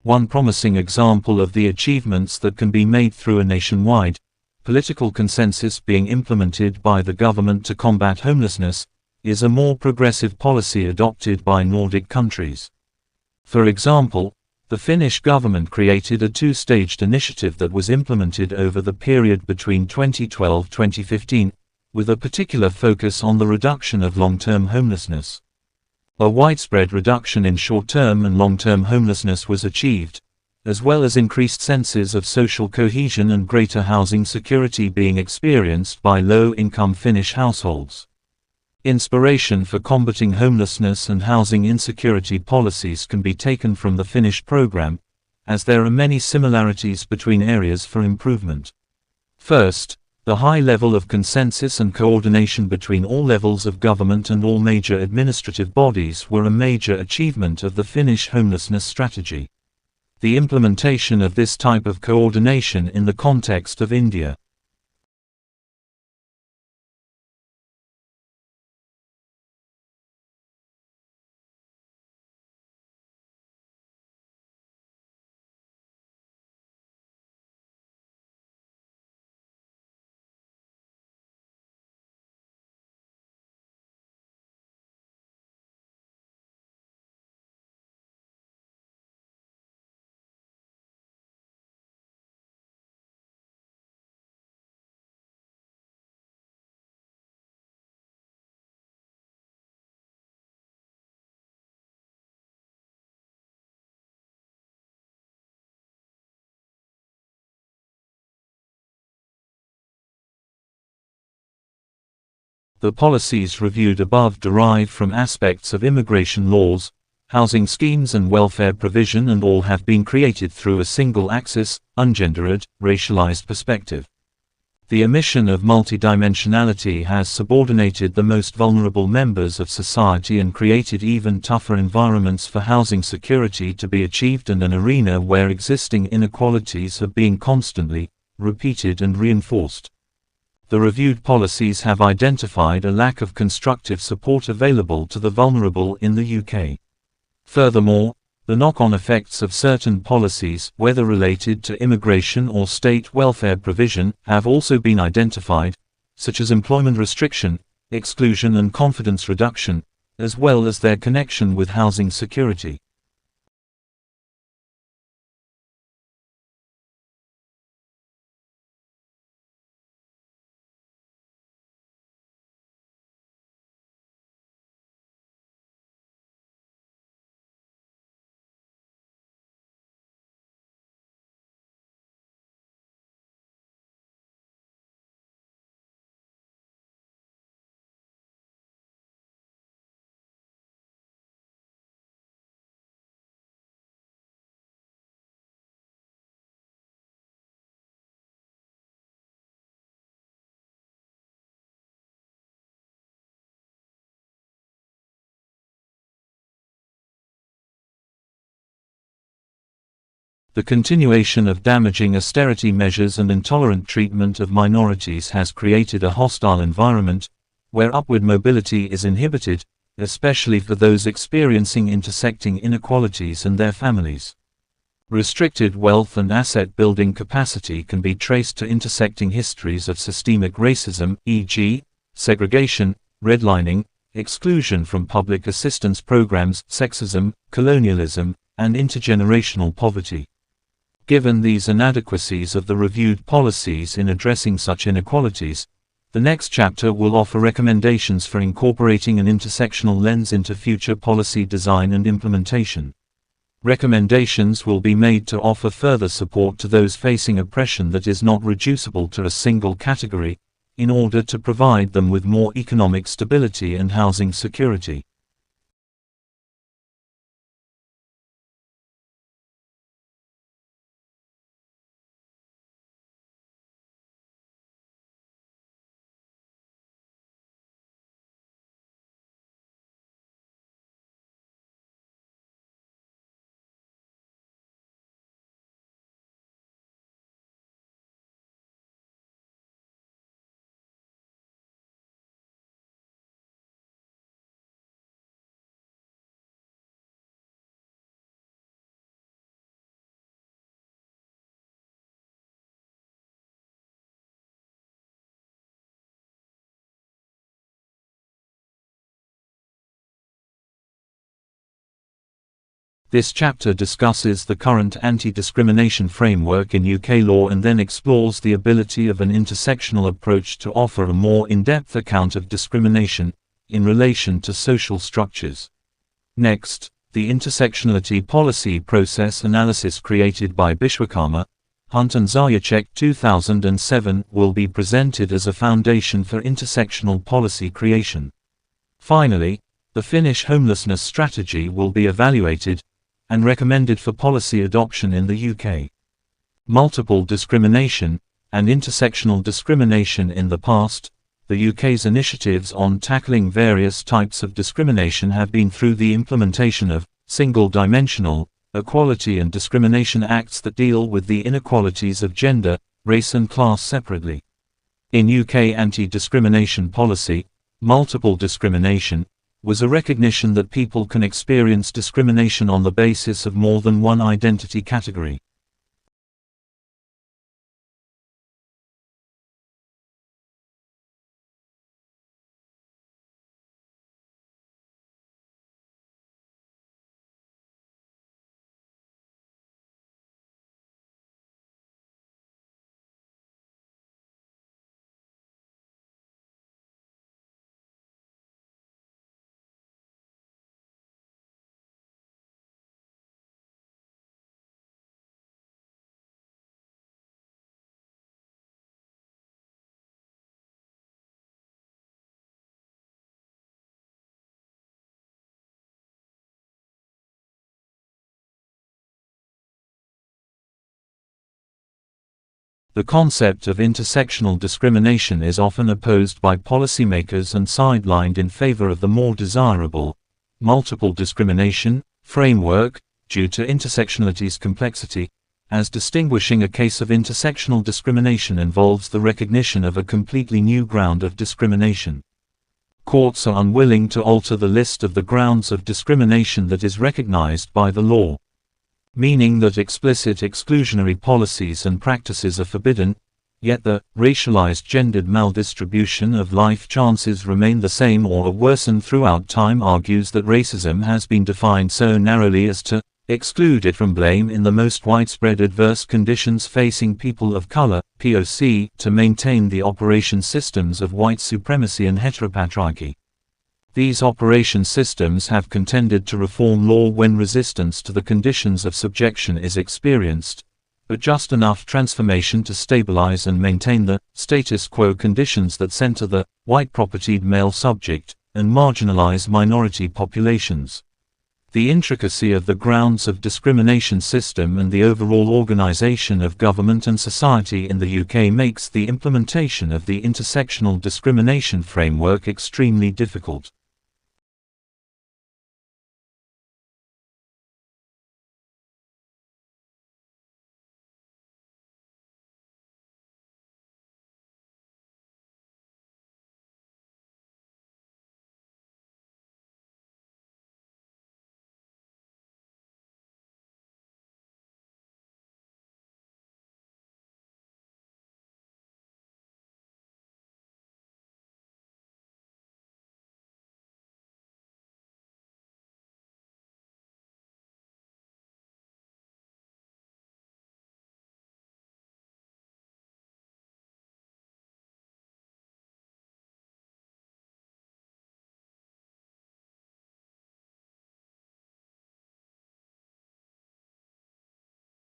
One promising example of the achievements that can be made through a nationwide political consensus being implemented by the government to combat homelessness is a more progressive policy adopted by Nordic countries. For example, the Finnish government created a two-staged initiative that was implemented over the period between 2012-2015, with a particular focus on the reduction of long-term homelessness. A widespread reduction in short-term and long-term homelessness was achieved, as well as increased senses of social cohesion and greater housing security being experienced by low-income Finnish households. Inspiration for combating homelessness and housing insecurity policies can be taken from the Finnish program, as there are many similarities between areas for improvement. First, the high level of consensus and coordination between all levels of government and all major administrative bodies were a major achievement of the Finnish homelessness strategy. The implementation of this type of coordination in the context of India. The policies reviewed above derive from aspects of immigration laws, housing schemes and welfare provision, and all have been created through a single axis, ungendered, racialized perspective. The omission of multidimensionality has subordinated the most vulnerable members of society and created even tougher environments for housing security to be achieved, and an arena where existing inequalities are being constantly repeated and reinforced. The reviewed policies have identified a lack of constructive support available to the vulnerable in the UK. Furthermore, the knock-on effects of certain policies, whether related to immigration or state welfare provision, have also been identified, such as employment restriction, exclusion and confidence reduction, as well as their connection with housing security. The continuation of damaging austerity measures and intolerant treatment of minorities has created a hostile environment, where upward mobility is inhibited, especially for those experiencing intersecting inequalities and their families. Restricted wealth and asset-building capacity can be traced to intersecting histories of systemic racism, e.g., segregation, redlining, exclusion from public assistance programs, sexism, colonialism, and intergenerational poverty. Given these inadequacies of the reviewed policies in addressing such inequalities, the next chapter will offer recommendations for incorporating an intersectional lens into future policy design and implementation. Recommendations will be made to offer further support to those facing oppression that is not reducible to a single category, in order to provide them with more economic stability and housing security. This chapter discusses the current anti-discrimination framework in UK law and then explores the ability of an intersectional approach to offer a more in-depth account of discrimination in relation to social structures. Next, the intersectionality policy process analysis created by Bishwakarma, Hunt and Zajac 2007 will be presented as a foundation for intersectional policy creation. Finally, the Finnish homelessness strategy will be evaluated and recommended for policy adoption in the UK. Multiple discrimination and intersectional discrimination in the past. The UK's initiatives on tackling various types of discrimination have been through the implementation of single-dimensional equality and discrimination acts that deal with the inequalities of gender, race and class separately. In UK anti-discrimination policy, multiple discrimination was a recognition that people can experience discrimination on the basis of more than one identity category. The concept of intersectional discrimination is often opposed by policymakers and sidelined in favor of the more desirable, multiple discrimination framework, due to intersectionality's complexity, as distinguishing a case of intersectional discrimination involves the recognition of a completely new ground of discrimination. Courts are unwilling to alter the list of the grounds of discrimination that is recognized by the law, meaning that explicit exclusionary policies and practices are forbidden, yet the racialized gendered maldistribution of life chances remain the same or are worsened throughout time argues that racism has been defined so narrowly as to exclude it from blame in the most widespread adverse conditions facing people of color, POC, to maintain the operation systems of white supremacy and heteropatriarchy. These operation systems have contended to reform law when resistance to the conditions of subjection is experienced, but just enough transformation to stabilize and maintain the status quo conditions that center the white propertied male subject and marginalize minority populations. The intricacy of the grounds of discrimination system and the overall organization of government and society in the UK makes the implementation of the intersectional discrimination framework extremely difficult.